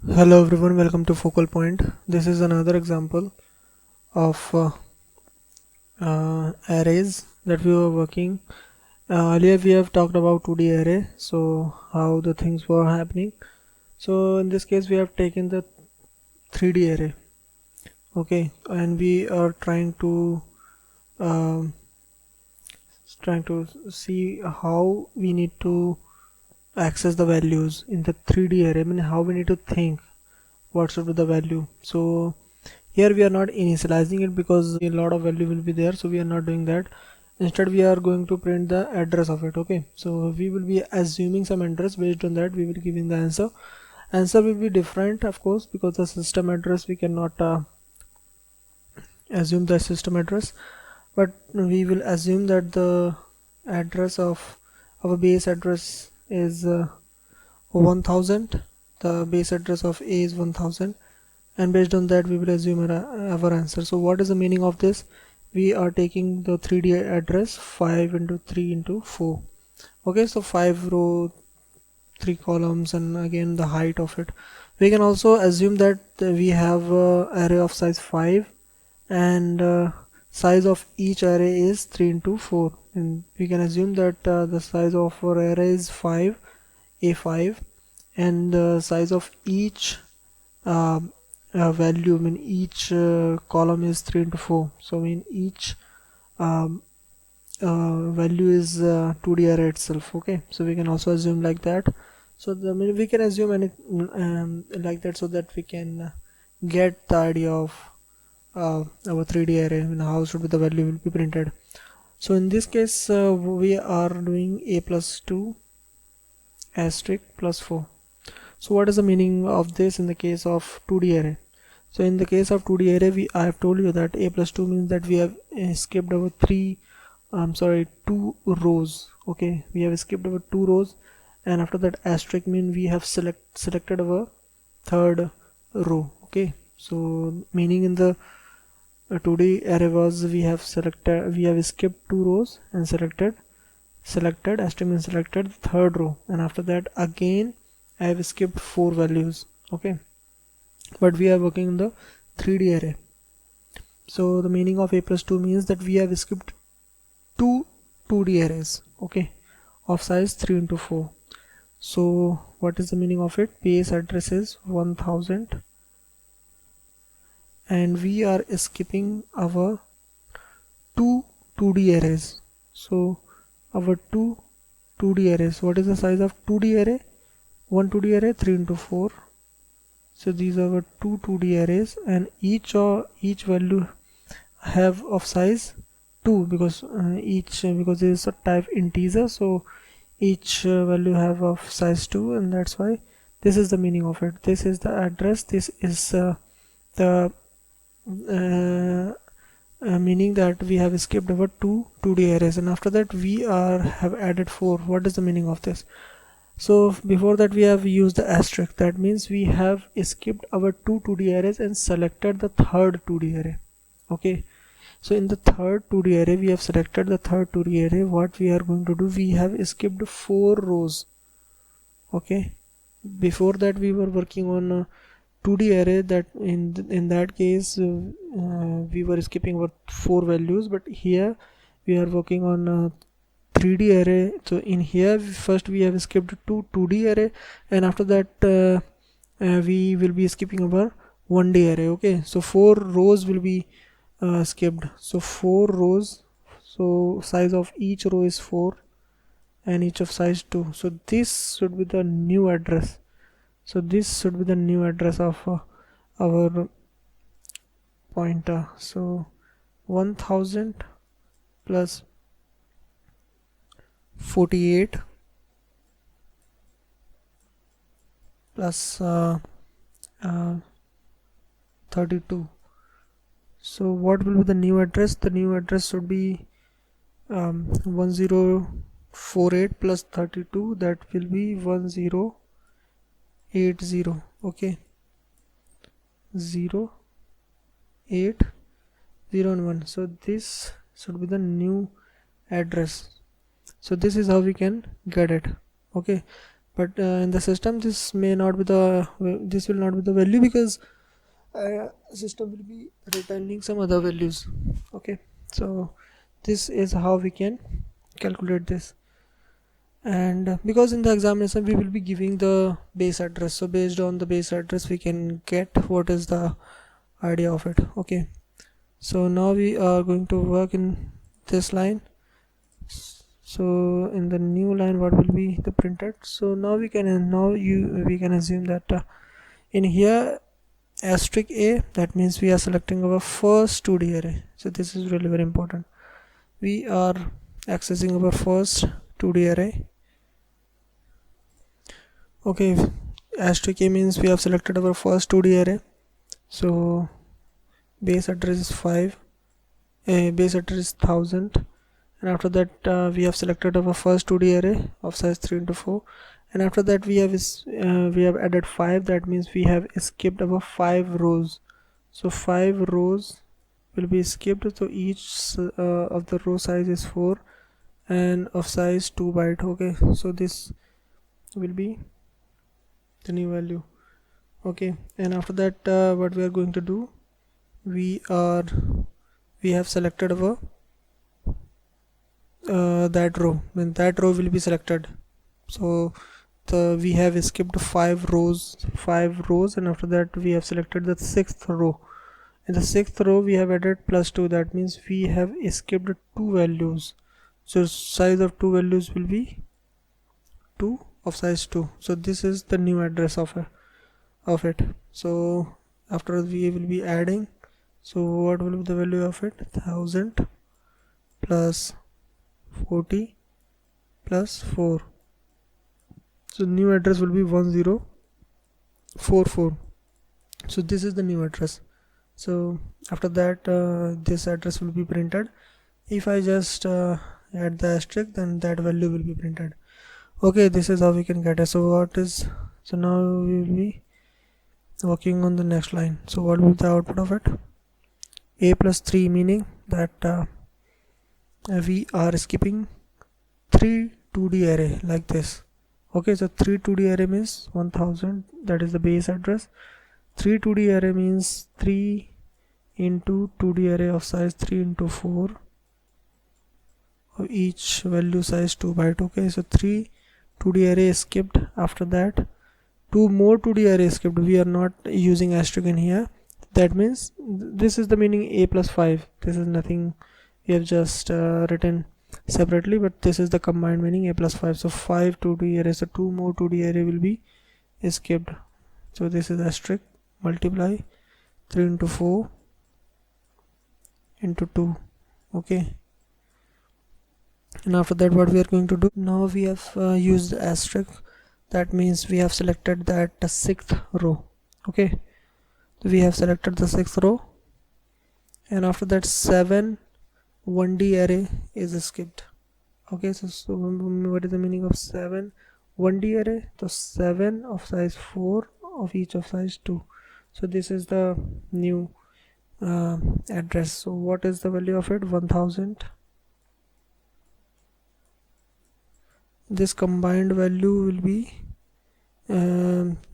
Hello everyone, welcome to Focal Point. This is another example of arrays that we were working. Earlier we have talked about 2D array, so how the things were happening. So in this case we have taken the 3D array, okay, and we are trying to see how we need to access the values in the 3D array. I mean, how we need to think what should be the value. So here we are not initializing it because a lot of value will be there, so we are not doing that. Instead we are going to print the address of it. Okay, so we will be assuming some address. Based on that we will give in the answer will be different, of course, because the system address we cannot assume the system address, but we will assume that the address of our base address is 1000. The base address of A is 1000, and based on that we will assume our answer. So what is the meaning of this? We are taking the 3D address 5 into 3 into 4. Okay, so 5 row 3 columns, and again the height of it. We can also assume that we have array of size 5, and size of each array is 3 into 4, and we can assume that the size of our array is 5, A5, and the size of each value, I mean each column is 3 into 4, so I mean each value is 2D array itself. Okay, so we can also assume like that. So we can assume any like that, so that we can get the idea of our 3D array and how should be the value will be printed. So in this case we are doing a plus 2 asterisk plus 4. So what is the meaning of this in the case of 2D array? So in the case of 2D array, I have told you that a plus 2 means that we have skipped over 2 rows. Okay, we have skipped over 2 rows, and after that asterisk means we have selected our third row. Okay, so meaning in the 2D array was we have skipped 2 rows and selected asterisk means selected the third row, and after that again I have skipped 4 values. Okay, but we are working in the 3D array. So the meaning of a plus 2 means that we have skipped 2D arrays, okay, of size 3 into 4. So what is the meaning of it? Base address is 1000, and we are skipping our 2D arrays. So our 2D arrays, what is the size of 2D array? One 2D array 3 into 4. So these are our 2D arrays, and each value have of size 2, because because there is a type integer, so each value have of size 2, and that's why this is the meaning of it. This is the address. This is the meaning that we have skipped over 2D arrays, and after that we have added 4. What is the meaning of this? So before that we have used the asterisk. That means we have skipped our 2D arrays and selected the third 2D array. Okay, so in the third 2D array we have selected the third 2D array. What we are going to do, we have skipped 4 rows. Okay, before that we were working on a 2D array, that in that case we were skipping about 4 values, but here we are working on 3D array. So in here first we have skipped 2D array, and after that we will be skipping our 1D array. Okay, so 4 rows will be skipped. So 4 rows, so size of each row is 4 and each of size 2. So this should be the new address. So this should be the new address of our pointer. So 1000 plus 48 plus 32. So what will be the new address? The new address should be 1048 plus 32, that will be 1080. Okay, 0 8 0 and 1. So this should be the new address. So this is how we can get it. Okay, but in the system this will not be the value, because system will be returning some other values. Okay, so this is how we can calculate this. And because in the examination we will be giving the base address, so based on the base address we can get what is the idea of it. Okay, so now we are going to work in this line. So in the new line what will be the printed? So now we can assume that in here asterisk A, that means we are selecting our first 2D array. So this is really very important. We are accessing our first 2D array. Okay, asterisk A means we have selected our first 2D array. So base address is 5, base address is 1000, and after that we have selected our first 2D array of size 3 into 4, and after that we have added 5, that means we have skipped our 5 rows. So 5 rows will be skipped, so each of the row size is 4 and of size 2 byte. Okay, so this will be the new value. Okay, and after that what we are going to do, we have selected our that row, when that row will be selected. So we have skipped 5 rows, and after that we have selected the 6th row. In the 6th row we have added +2, that means we have skipped 2 values. So size of 2 values will be 2 of size 2. So this is the new address of it. So after we will be adding, so what will be the value of it? 1000 plus 40 plus 4. So new address will be 1044. So this is the new address. So after that this address will be printed. If I just add the asterisk, then that value will be printed. Okay, this is how we can get it. So now we will be working on the next line. So what will be the output of it? A plus 3, meaning that we are skipping 3 2D array like this. Okay, so 3 2D array means 1000, that is the base address. 3 2D array means 3 into 2D array of size 3 into 4 of each value size 2 byte. Okay, so 3 2D array is skipped. After that 2 more 2D array skipped. We are not using asterisk in here. That means this is the meaning A plus 5. This is nothing we have just written separately, but this is the combined meaning A plus 5. So 5 2D array, so 2 more 2D array will be skipped. So this is asterisk multiply 3 into 4 into 2. Okay, and after that what we are going to do, now we have used the asterisk, that means we have selected that 6th row. Okay, so we have selected the 6th row, and after that 7 1D array is skipped. Okay, so what is the meaning of 7 1D array? So 7 of size 4 of each of size 2. So this is the new address. So what is the value of it? 1000. This combined value will be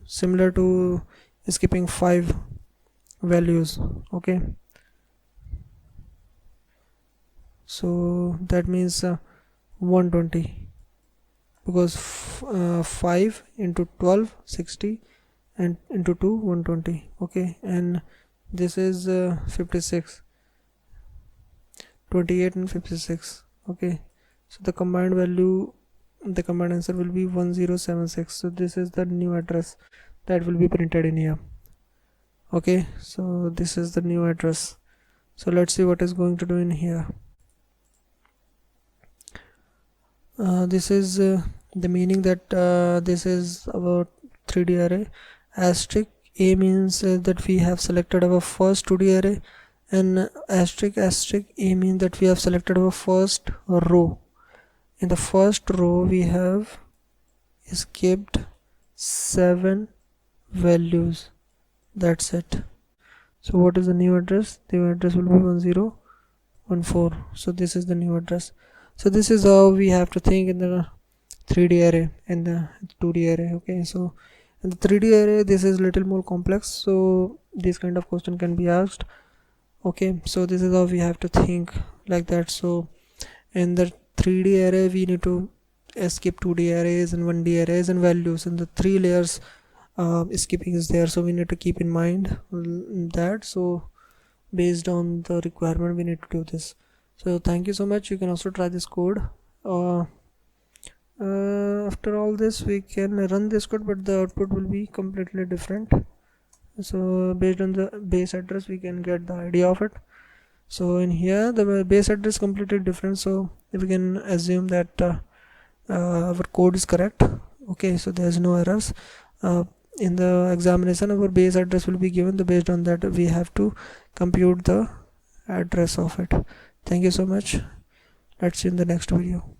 similar to skipping 5 values. Okay, so that means 120, because 5 into 12 60 and into 2 120. Okay, and this is 56, 28 and 56. Okay, so the combined answer will be 1076. So this is the new address that will be printed in here. Okay, so this is the new address. So let's see what is going to do in here. This is the meaning that this is our 3D array. Asterisk A means that we have selected our first 2D array, and asterisk A means that we have selected our first row. In the first row we have skipped 7 values. That's it. So what is the new address? The new address will be 1014. So this is the new address. So this is how we have to think in the 3D array and the 2D array. Okay, so in the 3D array this is little more complex, so this kind of question can be asked. Okay, so this is how we have to think like that. So in the 3D array we need to skip 2D arrays and 1D arrays and values, and the 3 layers skipping is there, so we need to keep in mind that. So based on the requirement we need to do this. So thank you so much. You can also try this code. After all this we can run this code, but the output will be completely different. So based on the base address we can get the idea of it. So in here the base address is completely different, so we can assume that our code is correct. Okay, so there's no errors. In the examination our base address will be given, based on that we have to compute the address of it. Thank you so much. Let's see in the next video.